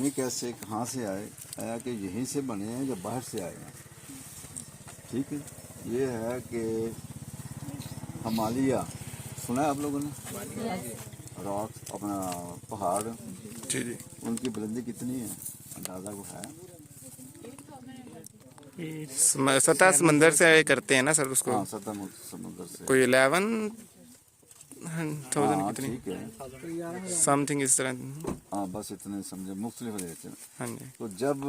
बने कैसे, कहाँ से आया कि यहीं से बने हैं या बाहर से आए हैं। ठीक है, ये है कि हिमालय सुना है आप लोगों ने, रॉक अपना पहाड़, जी जी। उनकी बुलंदी कितनी है अंदाज़ा को है? सतह समंदर से करते हैं ना सर उसको। हाँ, सतह समुद्र से कोई 11,000 हाँ कितनी ठीक है, समथिंग इस तरह। हाँ बस इतने समझे, मुख्तलिफ रहते हैं। हाँ जी तो जब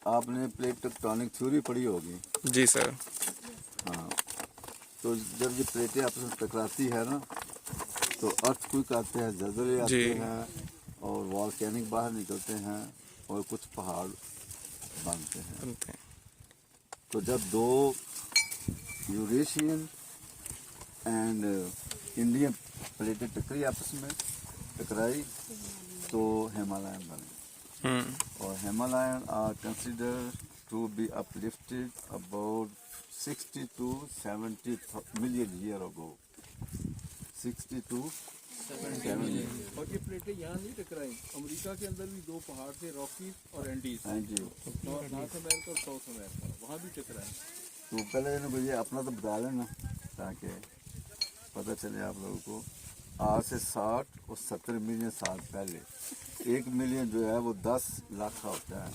आपने प्लेट टेक्टोनिक थ्योरी पढ़ी होगी, जी सर। हाँ, तो जब ये प्लेटें आपस में टकराती है ना, तो अर्थक्वेक आते हैं, ज़लज़ले आते जी। हैं और वॉल्केनिक बाहर निकलते हैं और कुछ पहाड़ बनते हैं। तो जब दो यूरेशियन एंड इंडियन प्लेटें टकराई तो हिमालयन बने। और Himalayan are considered to be uplifted about 60 to 70 million year ago. 60 to 70। और ये प्लेटें यहाँ नहीं टकराई, अमेरिका के अंदर भी दो पहाड़ थे, रॉकीज और एंडीज, हाँ जी। नॉर्थ अमेरिका और साउथ अमेरिका, वहाँ भी टकराए। तो पहले इनको ये अपना तो बता लेना ताकि पता चले आप लोगों को। आज से 60 और 70 मिलियन साल पहले 1 मिलियन जो है वो 10 लाख का होता है।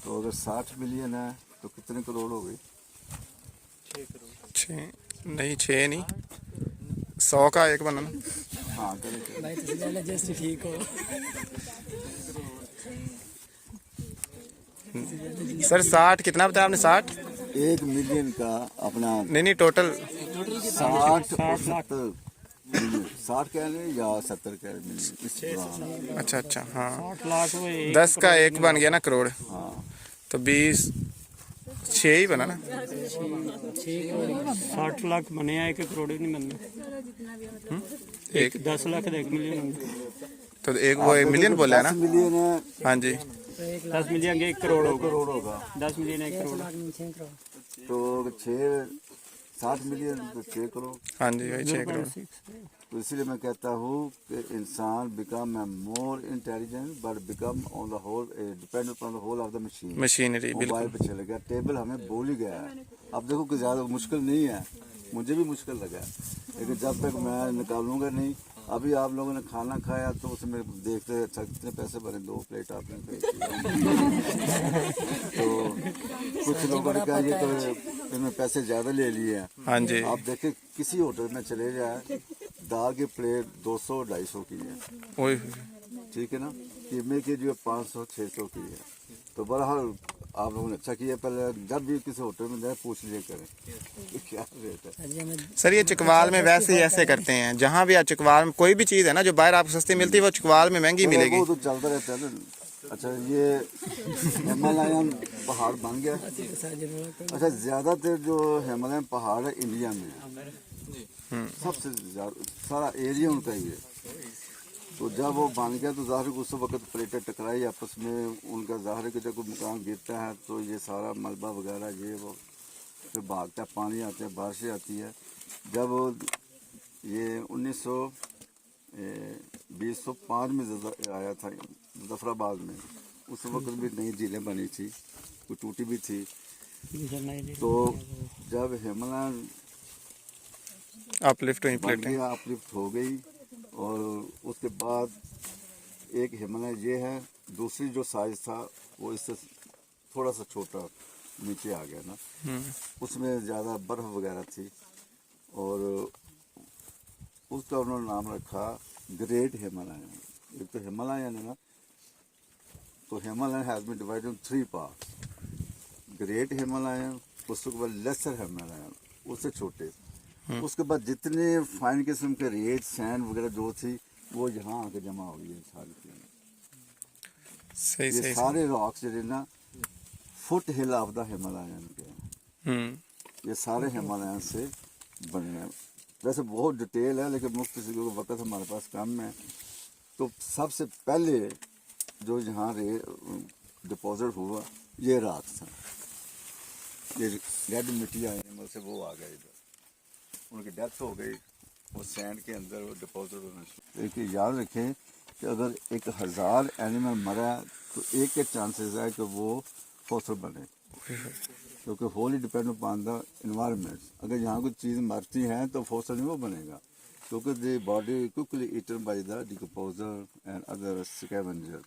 तो अगर 60 मिलियन है तो कितने करोड़ हो गए? 6 नहीं, 100 का एक बना ना। हाँ करें। ठीक हो सर 60 कितना बताया आपने? 60 1 मिलियन का अपना नहीं टोटल 60 और 70 मिलियन, 60 कह लें या 70 कह लें। अच्छा हाँ 60 लाख वो 10 का एक बन गया ना करोड़। हाँ तो 20 6 ही बना ना। 60 लाख बने हैं, 1 करोड़ नहीं बनने। एक 10 लाख 1 मिलियन। तो एक वो 1 मिलियन बोला है 10 ना। मिलियन है, हाँ जी 10 मिलियन 1 करोड़ होगा। करोड़ होगा। 10 मिलियन 1 करोड़। तो 60 मिलियन तो 6 करोड़। हाँ जी वही 6 करोड़। तो इसलिए मैं कहता हूँ कि इंसान become more intelligent but become on the whole depend on the whole of the machine. Machinery mobile बिल्कुल। पे चले गया, टेबल हमें भूल ही गया है। अब देखो कि ज़्यादा मुश्किल नहीं है, मुझे भी मुश्किल लगा है, लेकिन जब तक मैं निकालूंगा नहीं। अभी आप लोगों ने खाना खाया तो उसमें देखते अच्छा कितने पैसे बने, 2 प्लेट आपने खाई। तो कुछ लोगों ने कहा ये तो इसमें पैसे ज़्यादा ले लिए हैं। हाँ जी आप देखें किसी होटल में चले जाए, दाल की प्लेट 200-250 की है, वही। ठीक है ना। कीमे की जो 500-600 की है। तो बहरहाल आप लोगों ने अच्छा किया, पहले जब भी किसी होटल में जाए पूछ लिया करें कि क्या रेट है। सर ये चिकवाल में वैसे ही ऐसे करते हैं, जहाँ भी चिकवाल में कोई भी चीज़ है ना जो बाहर आपको सस्ती मिलती है वो चिकवाल में महंगी मिलेगी। वो तो चलता रहता है ना। अच्छा ये हिमालयन पहाड़ बन गया। अच्छा ज़्यादातर जो हिमालयन पहाड़ है इंडिया में है, सबसे ज़्यादा सारा एरिया उनका ही है। तो जब वो बन गया तो ज़ाहिर उस वक्त प्लेटें टकराई आपस में, उनका ज़ाहिर कि जब कोई मकान गिरता है तो ये सारा मलबा वगैरह ये वो फिर भागता है, पानी आते हैं, बारिशें आती है। जब ये 1905 में आया था जफराबाद में, उस वक्त भी नई झीलें बनी थी, कोई टूटी भी थी। तो जब हिमालयन अपलिफ्ट हुई बन प्लेटें। गया, अपलिफ्ट हो गई, और उसके बाद एक हिमालय ये है, दूसरी जो साइज था वो इससे थोड़ा सा छोटा नीचे आ गया ना, उसमें ज़्यादा बर्फ़ वगैरह थी और उसका उन्होंने नाम रखा ग्रेट हिमालयन। एक तो हिमालयन है ना, तो Himalayan has been divided in 3 parts. Great Himalayan, उसके बाद लेसर हिमालयन, उससे छोटे। उसके बाद जितने फाइन किस्म के रेत सैंड वगैरह जो थी वो यहाँ आके जमा हो गई सारी। सही ये सही सारे रॉक्स जो ना foot hill of the Himalayan के, ये सारे हिमालयन से बने हैं। वैसे बहुत डिटेल है लेकिन मुफ्त वक्त हमारे पास कम है। तो सबसे पहले जो यहाँ डिपॉजिट हुआ ये राख था, ये रेड मिट्टी एनिमल से वो आ गए इधर, उनकी डेथ हो गई, वो सैंड के अंदर वो डिपॉजिट होना शुरू। देखिए याद रखें कि अगर 1000 एनिमल मरा है तो एक के चांसेस है कि वो फॉसल बने, क्योंकि whole depend upon the environment. अगर यहाँ कोई चीज़ मरती है तो फॉसल नहीं वो बनेगा, क्योंकि the body quickly eaten by the decomposer and other scavenger,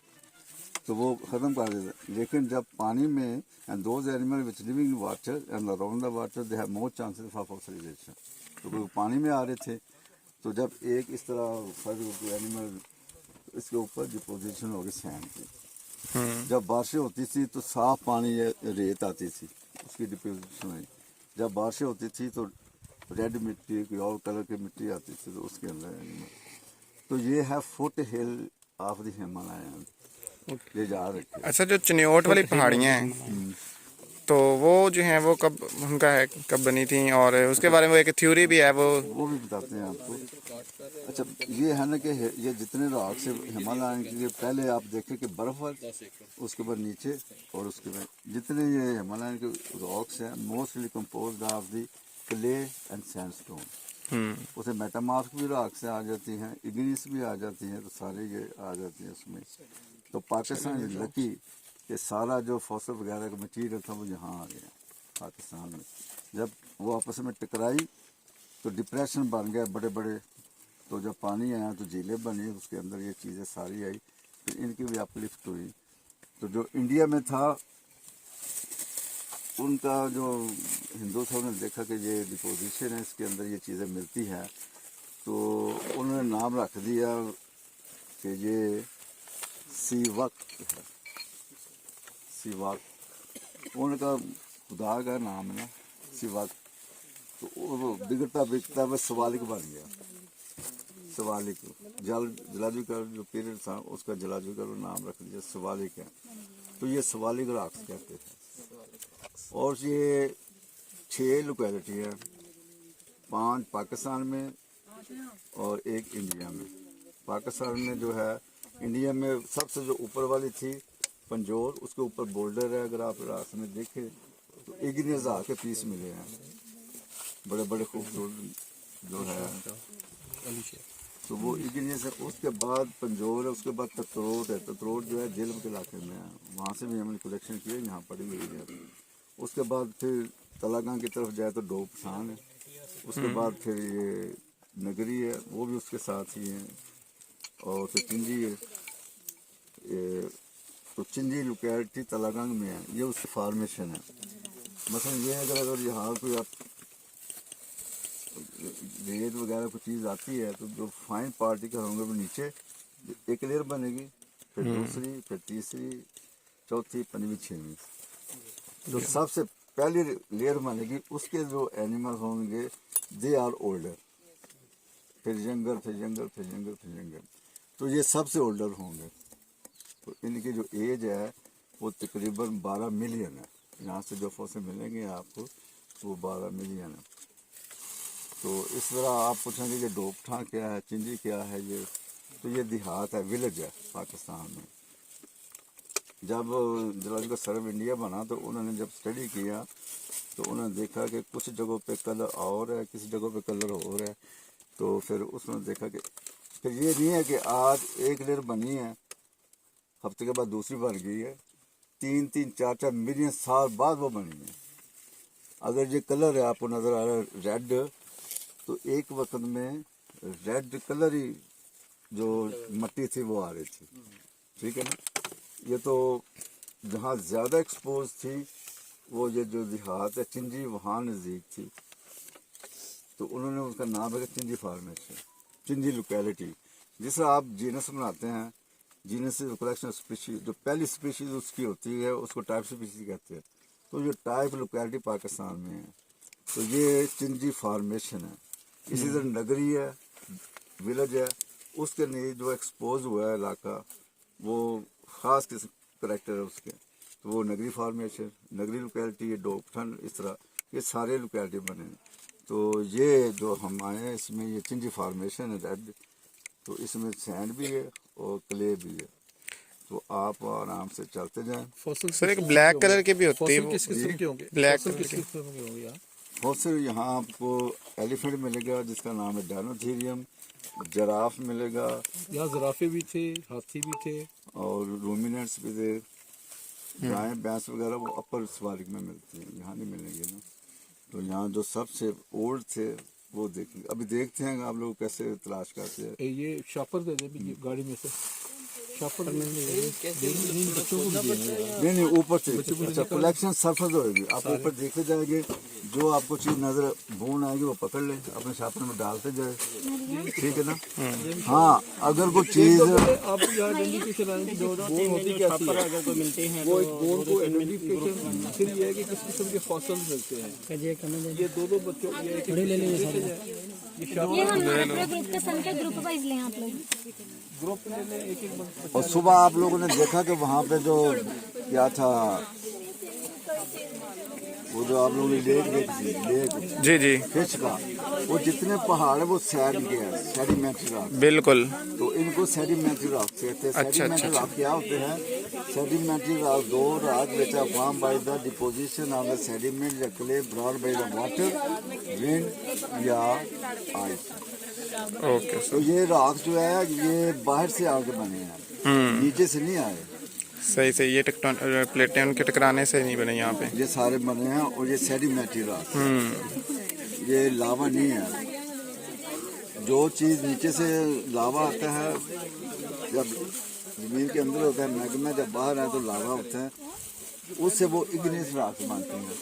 तो वो ख़त्म कर देता। लेकिन जब पानी में and those animal which living in water and around the water they have more chances for fossilisation. तो वो पानी में आ रहे थे, तो जब एक इस तरह एनिमल इसके ऊपर डिपोजिशन हो गई सैंड की। जब बारिशें होती थी तो साफ पानी या रेत आती थी, उसकी डिपोजिशन हुई। जब बारिशें होती थी तो रेड मिट्टी कोई और कलर की मिट्टी आती थी, तो उसके अंदर एनिमल। तो ये है foot hill of the Himalayan, ये जा रखे। अच्छा, जो चिन्योट वाली पहाड़ियाँ हैं तो वो जो हैं वो कब उनका है, कब बनी थी, और उसके बारे में एक थ्योरी भी है वो भी बताते हैं आपको। अच्छा, ये है ना कि ये जितने रॉक से हिमालय के पहले आप देखें कि बर्फ है, उसके बाद नीचे, और उसके बाद जितने ये हिमालय के रॉक्स हैं mostly composed of the clay and sandstone. उसे मेटामॉर्फ भी रॉक से आ जाती हैं, इग्निस भी आ जाती हैं, तो सारे ये आ जाती हैं उसमें। तो पाकिस्तान लकी कि सारा जो फॉसल वगैरह का मटीरियल था वो यहाँ आ गया पाकिस्तान में। जब वो आपस में टकराई तो डिप्रेशन बन गया बड़े बड़े, तो जब पानी आया तो झीलें बनी, उसके अंदर ये चीज़ें सारी आई, फिर इनकी भी अपलिफ्ट हुई। तो जो इंडिया में था उनका जो हिंदू था, उन्होंने देखा कि ये डिपोजिशन है, इसके अंदर ये चीज़ें मिलती हैं, तो उन्होंने नाम रख दिया कि ये सीवक है, सीवक। उनका खुदा का नाम है ना सीवक, तो वो बिगड़ता बिगड़ता वह सवालिक बन गया। सवालिक जलाजुकर जो पीरियड था उसका जलाजुकर नाम रख दिया, सवालिक है। तो ये सवालिक रॉक्स कहते थे। और ये 6 लोकेलिटी है, 5 पाकिस्तान में और 1 इंडिया में। पाकिस्तान में जो है, इंडिया में सबसे जो ऊपर वाली थी पंजोर, उसके ऊपर बोल्डर है, अगर आप रास्ते में देखें तो इग्नियस के पीस मिले हैं बड़े बड़े खूबसूरत जो है, तो वो इग्नियस है। उसके बाद पंजोर है, उसके बाद तत्रोट है। तत्रोट जो है जेलम के इलाके में है, वहाँ से भी हमने कलेक्शन किया, यहाँ पड़ी हुई है। उसके बाद फिर तलागां की तरफ जाए तो डोपसान है। उसके बाद फिर ये नगरी है, वो भी उसके साथ ही है। और फिर चिंजी है, ये तो चिंजी लोकेलिटी तलागंग में है, ये उसकी फार्मेशन है। मसलन ये अगर यहाँ कोई आप रेत वगैरह कोई चीज़ आती है तो जो फाइन पार्टिकल होंगे वो नीचे एक लेयर बनेगी, फिर दूसरी, फिर तीसरी, चौथी, पंजवीं, छठवीं। जो सबसे पहली लेयर बनेगी उसके जो एनिमल होंगे दे आर ओल्डर, फिर जंगल, फिर जंगल, फिर जंगल, फिर जंगल, तो ये सबसे ओल्डर होंगे। तो इनकी जो एज है वो तकरीबन 12 मिलियन है। यहाँ से जो फॉसिल मिलेंगे आपको वो 12 मिलियन है। तो इस तरह आप पूछेंगे कि डोपठा क्या है, चिंजी क्या है, ये तो ये देहात है, विलेज है पाकिस्तान में। जब जूलॉजिकल सर्वे ऑफ इंडिया बना तो उन्होंने जब स्टडी किया तो उन्होंने देखा कि कुछ जगहों पे कलर और है, किसी जगहों पे कलर और है। तो फिर उसने देखा कि फिर ये नहीं है कि आज एक लेयर बनी है, हफ्ते के बाद दूसरी बन गई है, 3-3, 4-4 मिलियन साल बाद वो बनी है। अगर ये कलर है आपको नज़र आ रहा है रेड, तो एक वक्त में रेड कलर ही जो मट्टी थी वो आ रही थी, ठीक है ना। ये तो जहाँ ज़्यादा एक्सपोज थी वो ये जो देहात है चिंजी, वहाँ नज़दीक थी, तो उन्होंने उसका नाम है चिंजी फार्मेशन, चिंजी लोकेलिटी। जिस आप जीनस बनाते हैं, जीनस कलेक्शन स्पीशीज, जो पहली स्पीशीज उसकी होती है उसको टाइप स्पीशीज कहते हैं। तो ये टाइप लोकेलिटी पाकिस्तान में है, तो ये चिंजी फार्मेशन है। इसी तरह नगरी है, विलेज है, उसके लिए जो एक्सपोज हुआ है इलाका वो ख़ास किस्म करेक्टर है उसके, तो वो नगरी फार्मेशन, नगरी लोकेलिटी, ये डोपठन, इस तरह ये सारे लोकेलिटी बने हैं। तो ये जो हम आए हैं इसमें ये चिंजी फार्मेशन है रेड, तो इसमें सैंड भी है और क्ले भी है। तो आप आराम से चलते जाएं। फॉसिल सर एक ब्लैक कलर के भी होते हैं, फॉसिल किस किस्म के होंगे? ब्लैक फॉसिल कलर किस के। किस्म के होंगे यार? फॉसिल यहाँ आपको एलिफेंट मिलेगा जिसका नाम है डायनोथेरियम, जराफ मिलेगा यहाँ जराफे भी थे, हाथी भी थे। और रूमिनेंट्स भी थे। गाय भैंस वगैरह वो अपर स्वारिक में मिलती हैं, यहाँ नहीं मिलेंगे ना। तो यहाँ जो सबसे ओल्ड थे वो देखेंगे, अभी देखते हैं आप लोग कैसे तलाश करते हैं। ये शापर दे दे भी गाड़ी में से, शापर में नहीं, बच्चों को भी देना है। नहीं ऊपर से अच्छा कलेक्शन सरफेस होगी, आप ऊपर देखते जाएंगे, जो आपको चीज नजर भून आएगी वो पकड़ ले, अपने शापर में डालते जाए, ठीक है ना। हाँ अगर कोई चीज आप यहाँ आइडेंटिफिकेशन आने की वो होती क्या थी? अगर कोई मिलते हैं वो एक बोन को आइडेंटिफिकेशन, फिर ये है कि किस किस्म के फॉसिल मिलते हैं। ये दो बच्चों ये एक ले लेंगे सारे। ये हम पूरे ग्रुप के संख्या ग्रुप वाइज लें आप लोग। ग्रुप ले लें एक और सुबह आप लोगों ने देखा कि वहाँ पे जो क्या था, वो जो आप लोगों ने लेक देखी, लेक जी जी फिश का, वो जितने पहाड़ है वो सैंड के हैं, सेडिमेंट्री रॉक। बिल्कुल। तो इनको सेडिमेंट्री रॉक कहते हैं। सेडिमेंट्री रॉक क्या होते हैं? सेडिमेंट्री रॉक दो rock which are formed by the deposition of the sediment या clay brought by the water, wind या ice। ओके तो ये रॉक जो है ये बाहर से आके बने हैं, नीचे से नहीं आए। सही सही। ये प्लेटें उनके टकराने से नहीं बने यहाँ पे। ये सारे बने हैं और ये सेडिमेंट्री रॉक, ये लावा नहीं है। जो चीज नीचे से लावा आता है, जब जमीन के अंदर होता है मैग्मा, जब बाहर आए तो लावा होता है, उससे वो इग्नियस रॉक बनते हैं।